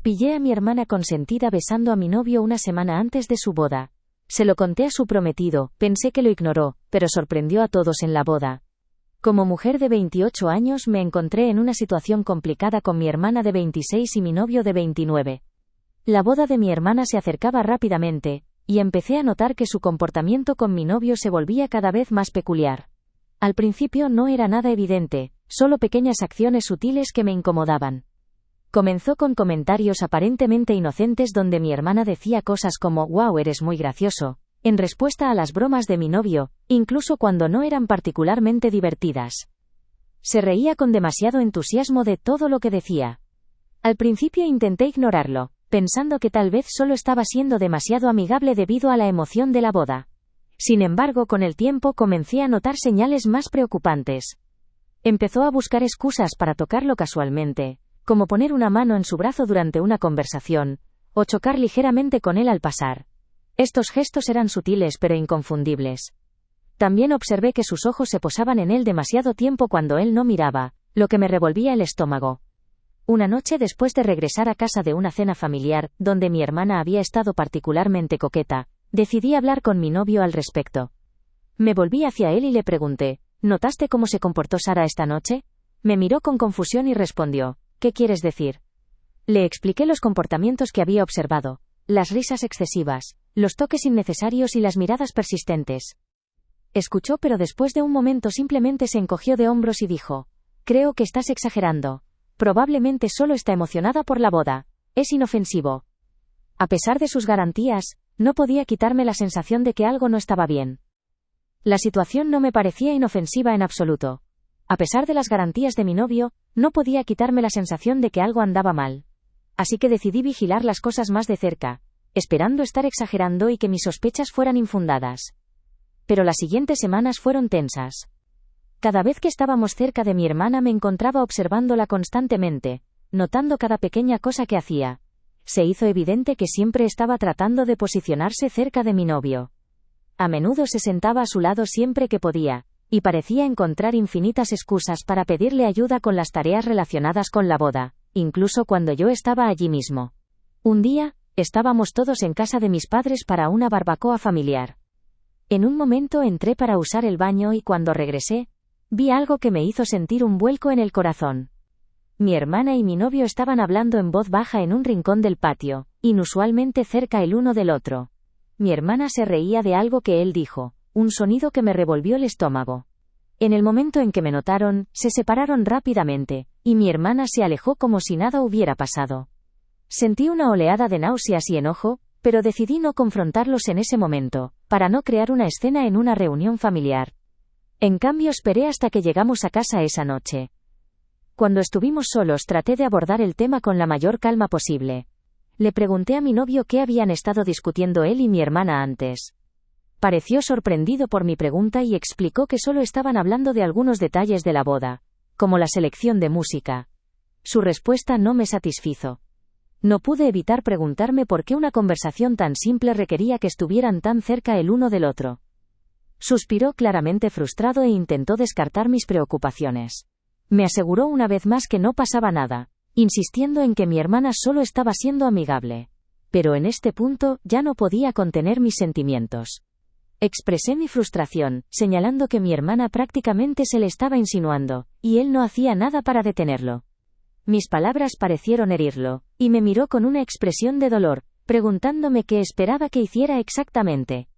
Pillé a mi hermana consentida besando a mi novio una semana antes de su boda. Se lo conté a su prometido, pensé que lo ignoró, pero sorprendió a todos en la boda. Como mujer de 28 años me encontré en una situación complicada con mi hermana de 26 y mi novio de 29. La boda de mi hermana se acercaba rápidamente, y empecé a notar que su comportamiento con mi novio se volvía cada vez más peculiar. Al principio no era nada evidente, solo pequeñas acciones sutiles que me incomodaban. Comenzó con comentarios aparentemente inocentes donde mi hermana decía cosas como «Wow, eres muy gracioso», en respuesta a las bromas de mi novio, incluso cuando no eran particularmente divertidas. Se reía con demasiado entusiasmo de todo lo que decía. Al principio intenté ignorarlo, pensando que tal vez solo estaba siendo demasiado amigable debido a la emoción de la boda. Sin embargo, con el tiempo comencé a notar señales más preocupantes. Empezó a buscar excusas para tocarlo casualmente, como poner una mano en su brazo durante una conversación, o chocar ligeramente con él al pasar. Estos gestos eran sutiles pero inconfundibles. También observé que sus ojos se posaban en él demasiado tiempo cuando él no miraba, lo que me revolvía el estómago. Una noche después de regresar a casa de una cena familiar, donde mi hermana había estado particularmente coqueta, decidí hablar con mi novio al respecto. Me volví hacia él y le pregunté, ¿notaste cómo se comportó Sara esta noche? Me miró con confusión y respondió, ¿qué quieres decir? Le expliqué los comportamientos que había observado, las risas excesivas, los toques innecesarios y las miradas persistentes. Escuchó, pero después de un momento simplemente se encogió de hombros y dijo, creo que estás exagerando. Probablemente solo está emocionada por la boda. Es inofensivo. A pesar de sus garantías, no podía quitarme la sensación de que algo no estaba bien. La situación no me parecía inofensiva en absoluto. A pesar de las garantías de mi novio, no podía quitarme la sensación de que algo andaba mal. Así que decidí vigilar las cosas más de cerca, esperando estar exagerando y que mis sospechas fueran infundadas. Pero las siguientes semanas fueron tensas. Cada vez que estábamos cerca de mi hermana me encontraba observándola constantemente, notando cada pequeña cosa que hacía. Se hizo evidente que siempre estaba tratando de posicionarse cerca de mi novio. A menudo se sentaba a su lado siempre que podía, y parecía encontrar infinitas excusas para pedirle ayuda con las tareas relacionadas con la boda, incluso cuando yo estaba allí mismo. Un día, estábamos todos en casa de mis padres para una barbacoa familiar. En un momento entré para usar el baño y cuando regresé, vi algo que me hizo sentir un vuelco en el corazón. Mi hermana y mi novio estaban hablando en voz baja en un rincón del patio, inusualmente cerca el uno del otro. Mi hermana se reía de algo que él dijo, un sonido que me revolvió el estómago. En el momento en que me notaron, se separaron rápidamente, y mi hermana se alejó como si nada hubiera pasado. Sentí una oleada de náuseas y enojo, pero decidí no confrontarlos en ese momento, para no crear una escena en una reunión familiar. En cambio, esperé hasta que llegamos a casa esa noche. Cuando estuvimos solos traté de abordar el tema con la mayor calma posible. Le pregunté a mi novio qué habían estado discutiendo él y mi hermana antes. Pareció sorprendido por mi pregunta y explicó que solo estaban hablando de algunos detalles de la boda, como la selección de música. Su respuesta no me satisfizo. No pude evitar preguntarme por qué una conversación tan simple requería que estuvieran tan cerca el uno del otro. Suspiró claramente frustrado e intentó descartar mis preocupaciones. Me aseguró una vez más que no pasaba nada, insistiendo en que mi hermana solo estaba siendo amigable. Pero en este punto, ya no podía contener mis sentimientos. Expresé mi frustración, señalando que mi hermana prácticamente se le estaba insinuando, y él no hacía nada para detenerlo. Mis palabras parecieron herirlo, y me miró con una expresión de dolor, preguntándome qué esperaba que hiciera exactamente.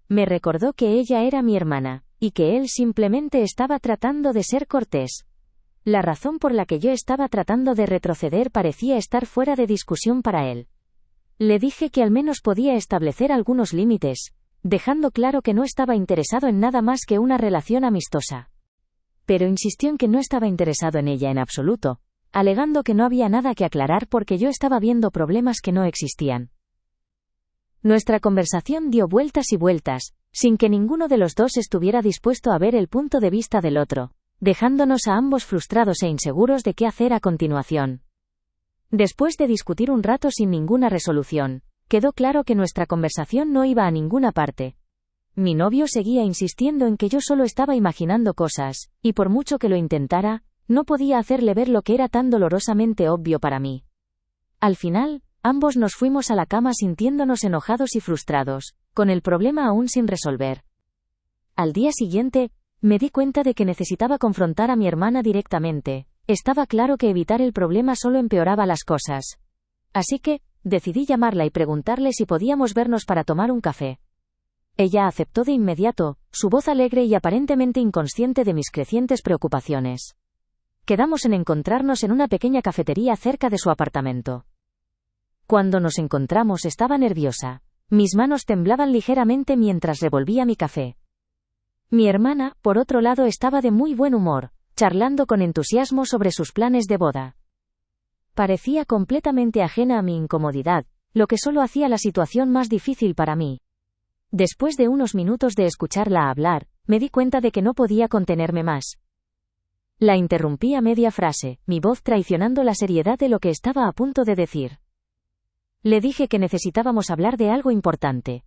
Me recordó que ella era mi hermana, y que él simplemente estaba tratando de ser cortés. La razón por la que yo estaba tratando de retroceder parecía estar fuera de discusión para él. Le dije que al menos podía establecer algunos límites, dejando claro que no estaba interesado en nada más que una relación amistosa. Pero insistió en que no estaba interesado en ella en absoluto, alegando que no había nada que aclarar porque yo estaba viendo problemas que no existían. Nuestra conversación dio vueltas y vueltas, sin que ninguno de los dos estuviera dispuesto a ver el punto de vista del otro, dejándonos a ambos frustrados e inseguros de qué hacer a continuación. Después de discutir un rato sin ninguna resolución, quedó claro que nuestra conversación no iba a ninguna parte. Mi novio seguía insistiendo en que yo solo estaba imaginando cosas, y por mucho que lo intentara, no podía hacerle ver lo que era tan dolorosamente obvio para mí. Al final, ambos nos fuimos a la cama sintiéndonos enojados y frustrados, con el problema aún sin resolver. Al día siguiente, me di cuenta de que necesitaba confrontar a mi hermana directamente. Estaba claro que evitar el problema solo empeoraba las cosas. Así que, decidí llamarla y preguntarle si podíamos vernos para tomar un café. Ella aceptó de inmediato, su voz alegre y aparentemente inconsciente de mis crecientes preocupaciones. Quedamos en encontrarnos en una pequeña cafetería cerca de su apartamento. Cuando nos encontramos estaba nerviosa. Mis manos temblaban ligeramente mientras revolvía mi café. Mi hermana, por otro lado, estaba de muy buen humor, charlando con entusiasmo sobre sus planes de boda. Parecía completamente ajena a mi incomodidad, lo que solo hacía la situación más difícil para mí. Después de unos minutos de escucharla hablar, me di cuenta de que no podía contenerme más. La interrumpí a media frase, mi voz traicionando la seriedad de lo que estaba a punto de decir. Le dije que necesitábamos hablar de algo importante.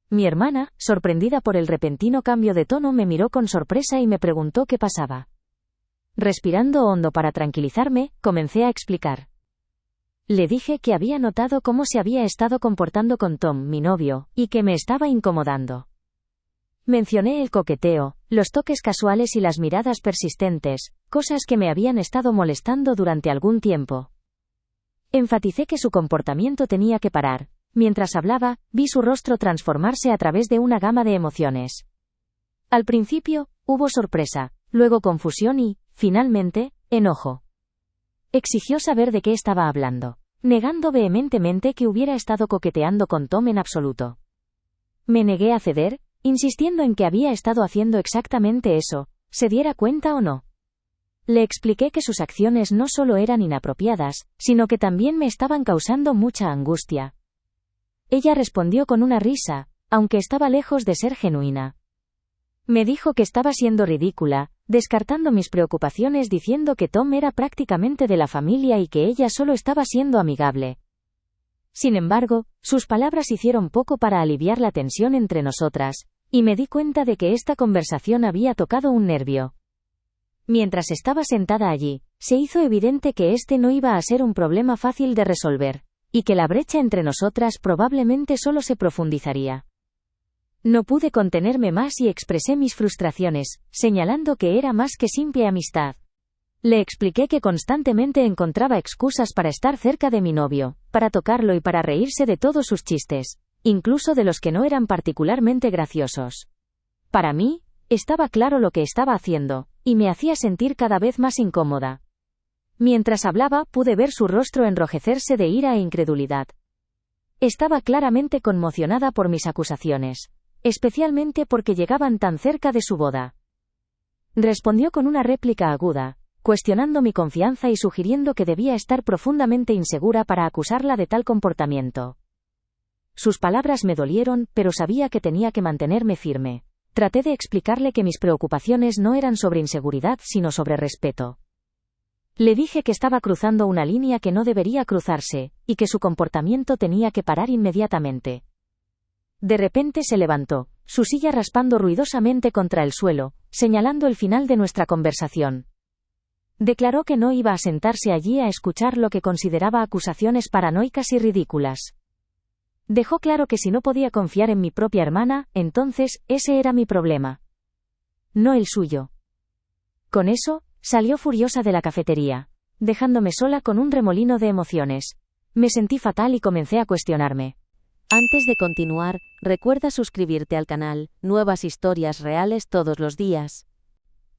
Mi hermana, sorprendida por el repentino cambio de tono, me miró con sorpresa y me preguntó qué pasaba. Respirando hondo para tranquilizarme, comencé a explicar. Le dije que había notado cómo se había estado comportando con Tom, mi novio, y que me estaba incomodando. Mencioné el coqueteo, los toques casuales y las miradas persistentes, cosas que me habían estado molestando durante algún tiempo. Enfaticé que su comportamiento tenía que parar. Mientras hablaba, vi su rostro transformarse a través de una gama de emociones. Al principio, hubo sorpresa, luego confusión y, finalmente, enojo. Exigió saber de qué estaba hablando, negando vehementemente que hubiera estado coqueteando con Tom en absoluto. Me negué a ceder, insistiendo en que había estado haciendo exactamente eso, se diera cuenta o no. Le expliqué que sus acciones no solo eran inapropiadas, sino que también me estaban causando mucha angustia. Ella respondió con una risa, aunque estaba lejos de ser genuina. Me dijo que estaba siendo ridícula, descartando mis preocupaciones diciendo que Tom era prácticamente de la familia y que ella solo estaba siendo amigable. Sin embargo, sus palabras hicieron poco para aliviar la tensión entre nosotras, y me di cuenta de que esta conversación había tocado un nervio. Mientras estaba sentada allí, se hizo evidente que este no iba a ser un problema fácil de resolver, y que la brecha entre nosotras probablemente solo se profundizaría. No pude contenerme más y expresé mis frustraciones, señalando que era más que simple amistad. Le expliqué que constantemente encontraba excusas para estar cerca de mi novio, para tocarlo y para reírse de todos sus chistes, incluso de los que no eran particularmente graciosos. Para mí, estaba claro lo que estaba haciendo, y me hacía sentir cada vez más incómoda. Mientras hablaba, pude ver su rostro enrojecerse de ira e incredulidad. Estaba claramente conmocionada por mis acusaciones, especialmente porque llegaban tan cerca de su boda. Respondió con una réplica aguda, cuestionando mi confianza y sugiriendo que debía estar profundamente insegura para acusarla de tal comportamiento. Sus palabras me dolieron, pero sabía que tenía que mantenerme firme. Traté de explicarle que mis preocupaciones no eran sobre inseguridad sino sobre respeto. Le dije que estaba cruzando una línea que no debería cruzarse, y que su comportamiento tenía que parar inmediatamente. De repente se levantó, su silla raspando ruidosamente contra el suelo, señalando el final de nuestra conversación. Declaró que no iba a sentarse allí a escuchar lo que consideraba acusaciones paranoicas y ridículas. Dejó claro que si no podía confiar en mi propia hermana, entonces, ese era mi problema. No el suyo. Con eso, salió furiosa de la cafetería, dejándome sola con un remolino de emociones. Me sentí fatal y comencé a cuestionarme. Antes de continuar, recuerda suscribirte al canal, nuevas historias reales todos los días.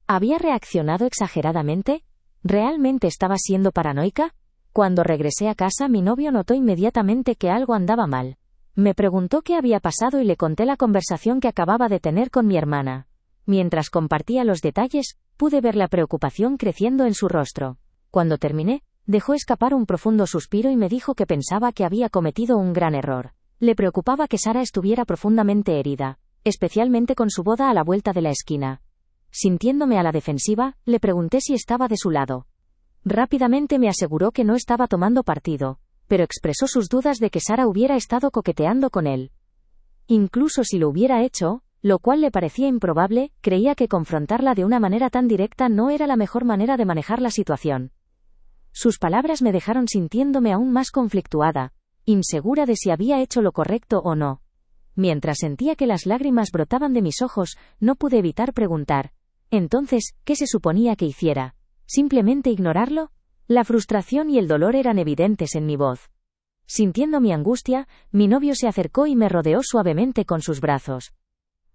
¿Había reaccionado exageradamente? ¿Realmente estaba siendo paranoica? Cuando regresé a casa, mi novio notó inmediatamente que algo andaba mal. Me preguntó qué había pasado y le conté la conversación que acababa de tener con mi hermana. Mientras compartía los detalles, pude ver la preocupación creciendo en su rostro. Cuando terminé, dejó escapar un profundo suspiro y me dijo que pensaba que había cometido un gran error. Le preocupaba que Sara estuviera profundamente herida, especialmente con su boda a la vuelta de la esquina. Sintiéndome a la defensiva, le pregunté si estaba de su lado. Rápidamente me aseguró que no estaba tomando partido, pero expresó sus dudas de que Sara hubiera estado coqueteando con él. Incluso si lo hubiera hecho, lo cual le parecía improbable, creía que confrontarla de una manera tan directa no era la mejor manera de manejar la situación. Sus palabras me dejaron sintiéndome aún más conflictuada, insegura de si había hecho lo correcto o no. Mientras sentía que las lágrimas brotaban de mis ojos, no pude evitar preguntar: entonces, ¿qué se suponía que hiciera? ¿Simplemente ignorarlo? La frustración y el dolor eran evidentes en mi voz. Sintiendo mi angustia, mi novio se acercó y me rodeó suavemente con sus brazos.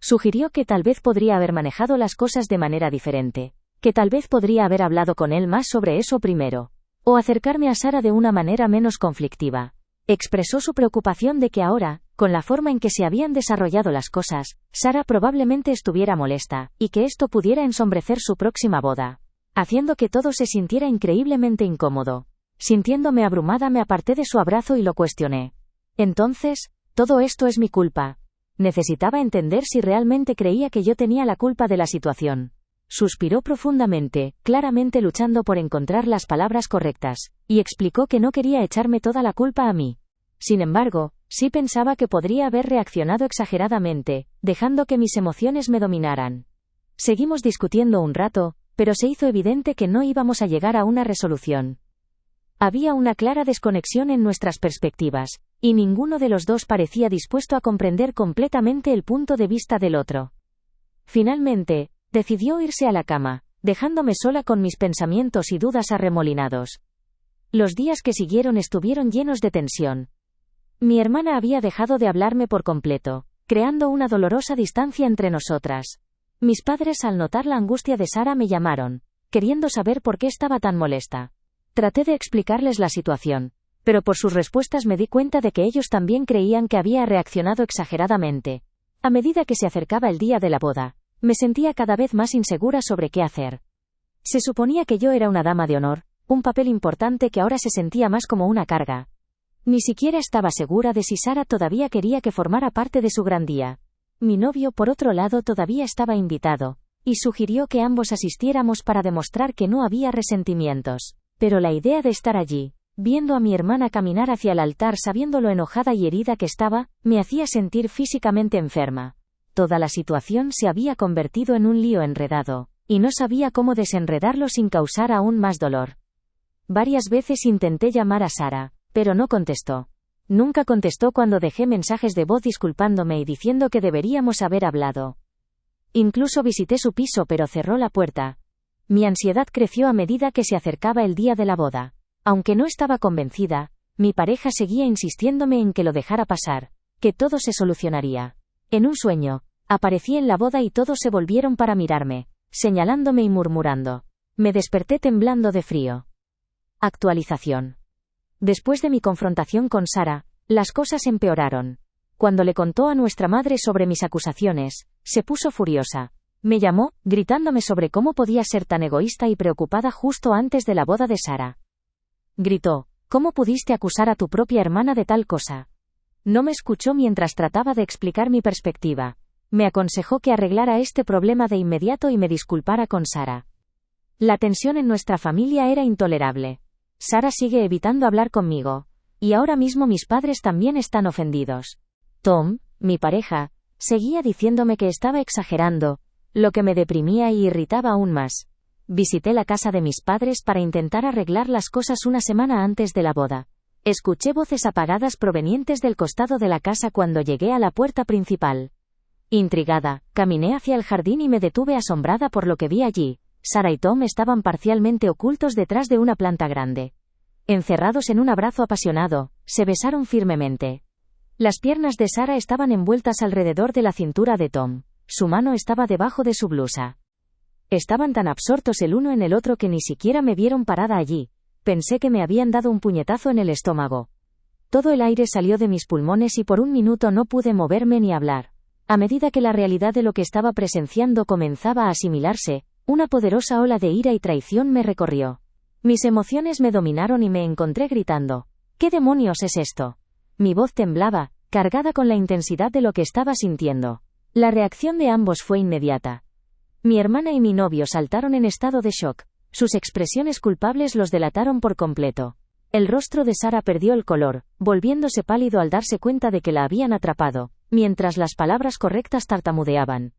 Sugirió que tal vez podría haber manejado las cosas de manera diferente, que tal vez podría haber hablado con él más sobre eso primero, o acercarme a Sara de una manera menos conflictiva. Expresó su preocupación de que ahora, con la forma en que se habían desarrollado las cosas, Sara probablemente estuviera molesta, y que esto pudiera ensombrecer su próxima boda, haciendo que todo se sintiera increíblemente incómodo. Sintiéndome abrumada, me aparté de su abrazo y lo cuestioné. Entonces, todo esto es mi culpa. Necesitaba entender si realmente creía que yo tenía la culpa de la situación. Suspiró profundamente, claramente luchando por encontrar las palabras correctas, y explicó que no quería echarme toda la culpa a mí. Sin embargo, sí pensaba que podría haber reaccionado exageradamente, dejando que mis emociones me dominaran. Seguimos discutiendo un rato, pero se hizo evidente que no íbamos a llegar a una resolución. Había una clara desconexión en nuestras perspectivas, y ninguno de los dos parecía dispuesto a comprender completamente el punto de vista del otro. Finalmente, decidió irse a la cama, dejándome sola con mis pensamientos y dudas arremolinados. Los días que siguieron estuvieron llenos de tensión. Mi hermana había dejado de hablarme por completo, creando una dolorosa distancia entre nosotras. Mis padres, al notar la angustia de Sara, me llamaron, queriendo saber por qué estaba tan molesta. Traté de explicarles la situación, pero por sus respuestas me di cuenta de que ellos también creían que había reaccionado exageradamente. A medida que se acercaba el día de la boda, me sentía cada vez más insegura sobre qué hacer. Se suponía que yo era una dama de honor, un papel importante que ahora se sentía más como una carga. Ni siquiera estaba segura de si Sara todavía quería que formara parte de su gran día. Mi novio, por otro lado, todavía estaba invitado, y sugirió que ambos asistiéramos para demostrar que no había resentimientos. Pero la idea de estar allí, viendo a mi hermana caminar hacia el altar sabiendo lo enojada y herida que estaba, me hacía sentir físicamente enferma. Toda la situación se había convertido en un lío enredado, y no sabía cómo desenredarlo sin causar aún más dolor. Varias veces intenté llamar a Sara, pero no contestó. Nunca contestó cuando dejé mensajes de voz disculpándome y diciendo que deberíamos haber hablado. Incluso visité su piso, pero cerró la puerta. Mi ansiedad creció a medida que se acercaba el día de la boda. Aunque no estaba convencida, mi pareja seguía insistiéndome en que lo dejara pasar, que todo se solucionaría. En un sueño, aparecí en la boda y todos se volvieron para mirarme, señalándome y murmurando. Me desperté temblando de frío. Actualización. Después de mi confrontación con Sara, las cosas empeoraron. Cuando le contó a nuestra madre sobre mis acusaciones, se puso furiosa. Me llamó, gritándome sobre cómo podía ser tan egoísta y preocupada justo antes de la boda de Sara. Gritó: ¿cómo pudiste acusar a tu propia hermana de tal cosa? No me escuchó mientras trataba de explicar mi perspectiva. Me aconsejó que arreglara este problema de inmediato y me disculpara con Sara. La tensión en nuestra familia era intolerable. Sara sigue evitando hablar conmigo, y ahora mismo mis padres también están ofendidos. Tom, mi pareja, seguía diciéndome que estaba exagerando, lo que me deprimía y irritaba aún más. Visité la casa de mis padres para intentar arreglar las cosas una semana antes de la boda. Escuché voces apagadas provenientes del costado de la casa cuando llegué a la puerta principal. Intrigada, caminé hacia el jardín y me detuve asombrada por lo que vi allí. Sara y Tom estaban parcialmente ocultos detrás de una planta grande. Encerrados en un abrazo apasionado, se besaron firmemente. Las piernas de Sara estaban envueltas alrededor de la cintura de Tom. Su mano estaba debajo de su blusa. Estaban tan absortos el uno en el otro que ni siquiera me vieron parada allí. Pensé que me habían dado un puñetazo en el estómago. Todo el aire salió de mis pulmones y por un minuto no pude moverme ni hablar. A medida que la realidad de lo que estaba presenciando comenzaba a asimilarse, una poderosa ola de ira y traición me recorrió. Mis emociones me dominaron y me encontré gritando: ¿qué demonios es esto? Mi voz temblaba, cargada con la intensidad de lo que estaba sintiendo. La reacción de ambos fue inmediata. Mi hermana y mi novio saltaron en estado de shock. Sus expresiones culpables los delataron por completo. El rostro de Sara perdió el color, volviéndose pálido al darse cuenta de que la habían atrapado, mientras las palabras correctas tartamudeaban.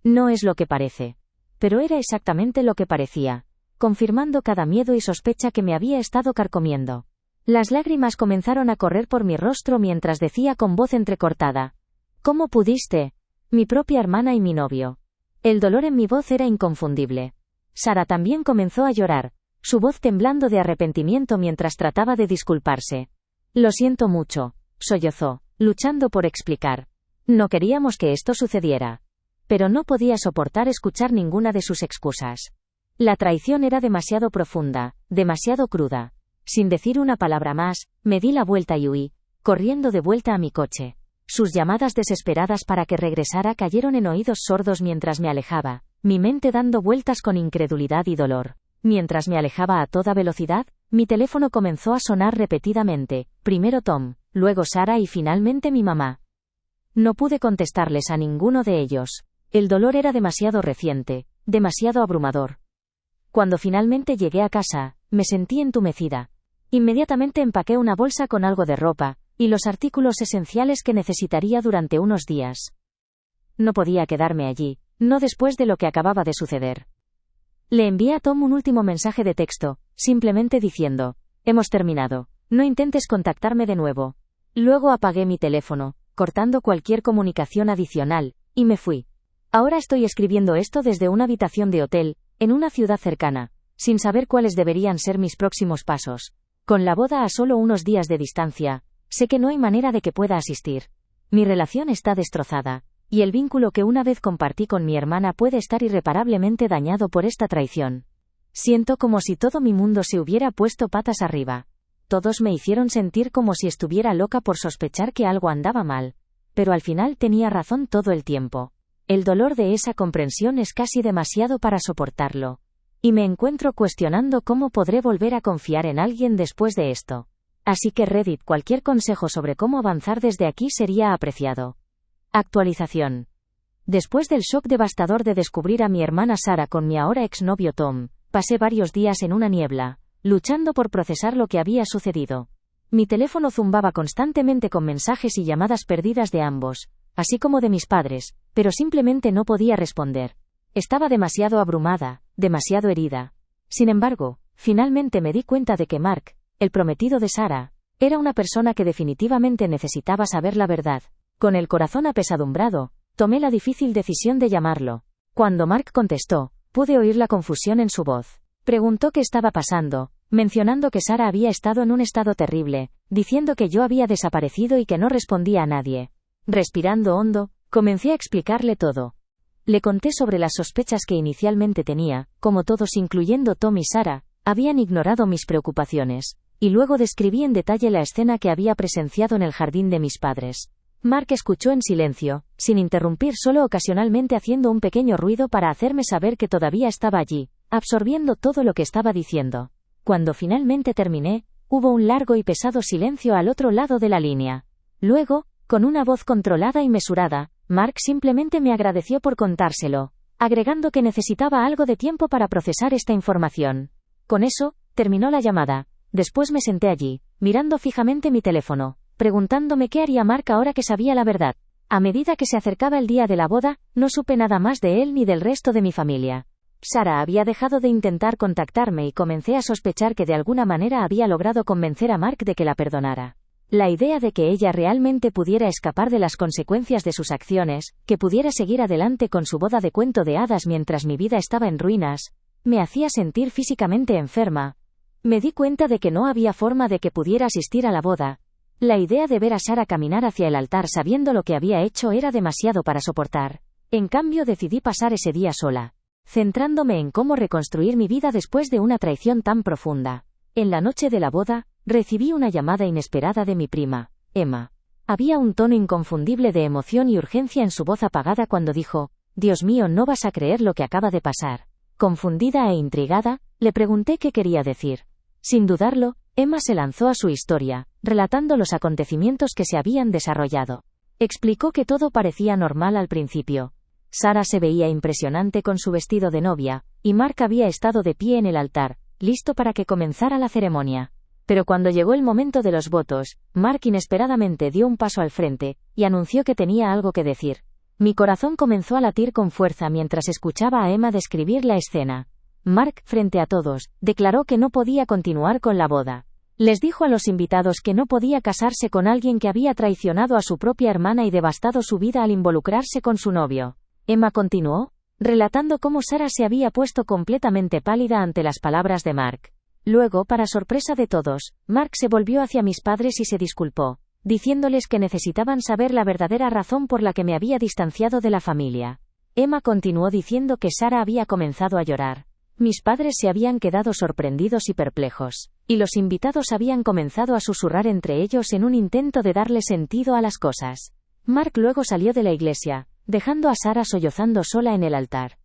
No es lo que parece. Pero era exactamente lo que parecía. confirmando cada miedo y sospecha que me había estado carcomiendo. Las lágrimas comenzaron a correr por mi rostro mientras decía con voz entrecortada: ¿Cómo pudiste? Mi propia hermana y mi novio. El dolor en mi voz era inconfundible. Sara también comenzó a llorar, su voz temblando de arrepentimiento mientras trataba de disculparse. Lo siento mucho, sollozó, luchando por explicar. No queríamos que esto sucediera. Pero no podía soportar escuchar ninguna de sus excusas. La traición era demasiado profunda, demasiado cruda. Sin decir una palabra más, me di la vuelta y huí, corriendo de vuelta a mi coche. Sus llamadas desesperadas para que regresara cayeron en oídos sordos mientras me alejaba, mi mente dando vueltas con incredulidad y dolor. Mientras me alejaba a toda velocidad, mi teléfono comenzó a sonar repetidamente, primero Tom, luego Sara y finalmente mi mamá. No pude contestarles a ninguno de ellos. El dolor era demasiado reciente, demasiado abrumador. Cuando finalmente llegué a casa, me sentí entumecida. Inmediatamente empaqué una bolsa con algo de ropa, y los artículos esenciales que necesitaría durante unos días. No podía quedarme allí, no después de lo que acababa de suceder. Le envié a Tom un último mensaje de texto, simplemente diciendo: hemos terminado, no intentes contactarme de nuevo. Luego apagué mi teléfono, cortando cualquier comunicación adicional, y me fui. Ahora estoy escribiendo esto desde una habitación de hotel, en una ciudad cercana, sin saber cuáles deberían ser mis próximos pasos. Con la boda a solo unos días de distancia, sé que no hay manera de que pueda asistir. Mi relación está destrozada, y el vínculo que una vez compartí con mi hermana puede estar irreparablemente dañado por esta traición. Siento como si todo mi mundo se hubiera puesto patas arriba. Todos me hicieron sentir como si estuviera loca por sospechar que algo andaba mal, pero al final tenía razón todo el tiempo. El dolor de esa comprensión es casi demasiado para soportarlo. Y me encuentro cuestionando cómo podré volver a confiar en alguien después de esto. Así que Reddit, cualquier consejo sobre cómo avanzar desde aquí sería apreciado. Actualización. Después del shock devastador de descubrir a mi hermana Sara con mi ahora exnovio Tom, pasé varios días en una niebla, luchando por procesar lo que había sucedido. Mi teléfono zumbaba constantemente con mensajes y llamadas perdidas de ambos, así como de mis padres, pero simplemente no podía responder. Estaba demasiado abrumada, demasiado herida. Sin embargo, finalmente me di cuenta de que Mark, el prometido de Sara, era una persona que definitivamente necesitaba saber la verdad. Con el corazón apesadumbrado, tomé la difícil decisión de llamarlo. Cuando Mark contestó, pude oír la confusión en su voz. Preguntó qué estaba pasando, mencionando que Sara había estado en un estado terrible, diciendo que yo había desaparecido y que no respondía a nadie. Respirando hondo, comencé a explicarle todo. Le conté sobre las sospechas que inicialmente tenía, como todos incluyendo Tom y Sara, habían ignorado mis preocupaciones, y luego describí en detalle la escena que había presenciado en el jardín de mis padres. Mark escuchó en silencio, sin interrumpir, solo ocasionalmente haciendo un pequeño ruido para hacerme saber que todavía estaba allí, absorbiendo todo lo que estaba diciendo. Cuando finalmente terminé, hubo un largo y pesado silencio al otro lado de la línea. Luego, con una voz controlada y mesurada, Mark simplemente me agradeció por contárselo, agregando que necesitaba algo de tiempo para procesar esta información. Con eso, terminó la llamada. Después me senté allí, mirando fijamente mi teléfono, preguntándome qué haría Mark ahora que sabía la verdad. A medida que se acercaba el día de la boda, no supe nada más de él ni del resto de mi familia. Sara había dejado de intentar contactarme y comencé a sospechar que de alguna manera había logrado convencer a Mark de que la perdonara. La idea de que ella realmente pudiera escapar de las consecuencias de sus acciones, que pudiera seguir adelante con su boda de cuento de hadas mientras mi vida estaba en ruinas, me hacía sentir físicamente enferma. Me di cuenta de que no había forma de que pudiera asistir a la boda. La idea de ver a Sara caminar hacia el altar sabiendo lo que había hecho era demasiado para soportar. En cambio decidí pasar ese día sola, centrándome en cómo reconstruir mi vida después de una traición tan profunda. En la noche de la boda, recibí una llamada inesperada de mi prima, Emma. Había un tono inconfundible de emoción y urgencia en su voz apagada cuando dijo: «Dios mío, no vas a creer lo que acaba de pasar». Confundida e intrigada, le pregunté qué quería decir. Sin dudarlo, Emma se lanzó a su historia, relatando los acontecimientos que se habían desarrollado. Explicó que todo parecía normal al principio. Sara se veía impresionante con su vestido de novia, y Mark había estado de pie en el altar, listo para que comenzara la ceremonia. Pero cuando llegó el momento de los votos, Mark inesperadamente dio un paso al frente, y anunció que tenía algo que decir. Mi corazón comenzó a latir con fuerza mientras escuchaba a Emma describir la escena. Mark, frente a todos, declaró que no podía continuar con la boda. Les dijo a los invitados que no podía casarse con alguien que había traicionado a su propia hermana y devastado su vida al involucrarse con su novio. Emma continuó, relatando cómo Sarah se había puesto completamente pálida ante las palabras de Mark. Luego, para sorpresa de todos, Mark se volvió hacia mis padres y se disculpó, diciéndoles que necesitaban saber la verdadera razón por la que me había distanciado de la familia. Emma continuó diciendo que Sarah había comenzado a llorar. Mis padres se habían quedado sorprendidos y perplejos, y los invitados habían comenzado a susurrar entre ellos en un intento de darle sentido a las cosas. Mark luego salió de la iglesia, dejando a Sarah sollozando sola en el altar.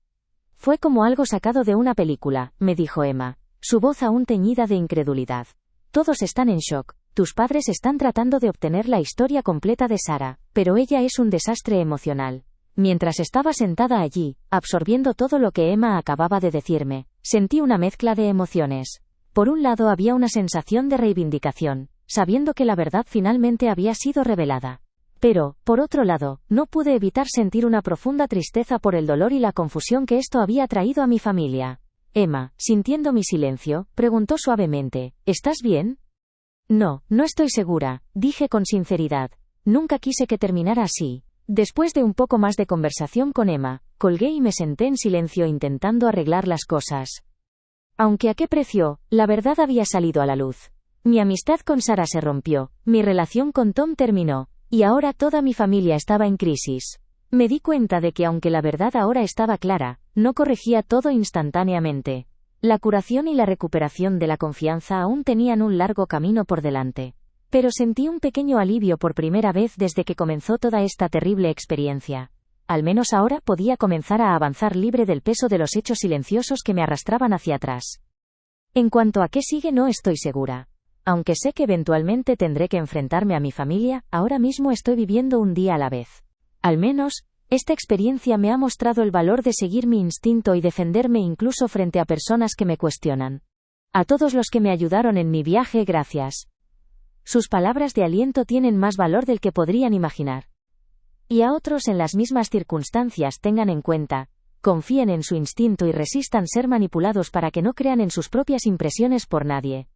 Fue como algo sacado de una película, me dijo Emma, su voz aún teñida de incredulidad. Todos están en shock. Tus padres están tratando de obtener la historia completa de Sarah, pero ella es un desastre emocional. Mientras estaba sentada allí, absorbiendo todo lo que Emma acababa de decirme, sentí una mezcla de emociones. Por un lado había una sensación de reivindicación, sabiendo que la verdad finalmente había sido revelada. Pero, por otro lado, no pude evitar sentir una profunda tristeza por el dolor y la confusión que esto había traído a mi familia. Emma, sintiendo mi silencio, preguntó suavemente, ¿estás bien? No, no estoy segura, dije con sinceridad. Nunca quise que terminara así. Después de un poco más de conversación con Emma, colgué y me senté en silencio intentando arreglar las cosas. Aunque a qué precio, la verdad había salido a la luz. Mi amistad con Sarah se rompió, mi relación con Tom terminó, y ahora toda mi familia estaba en crisis. Me di cuenta de que aunque la verdad ahora estaba clara, no corregía todo instantáneamente. La curación y la recuperación de la confianza aún tenían un largo camino por delante. Pero sentí un pequeño alivio por primera vez desde que comenzó toda esta terrible experiencia. Al menos ahora podía comenzar a avanzar libre del peso de los hechos silenciosos que me arrastraban hacia atrás. En cuanto a qué sigue, no estoy segura. Aunque sé que eventualmente tendré que enfrentarme a mi familia, ahora mismo estoy viviendo un día a la vez. Al menos, esta experiencia me ha mostrado el valor de seguir mi instinto y defenderme incluso frente a personas que me cuestionan. A todos los que me ayudaron en mi viaje, gracias. Sus palabras de aliento tienen más valor del que podrían imaginar. Y a otros en las mismas circunstancias, tengan en cuenta, confíen en su instinto y resistan ser manipulados para que no crean en sus propias impresiones por nadie.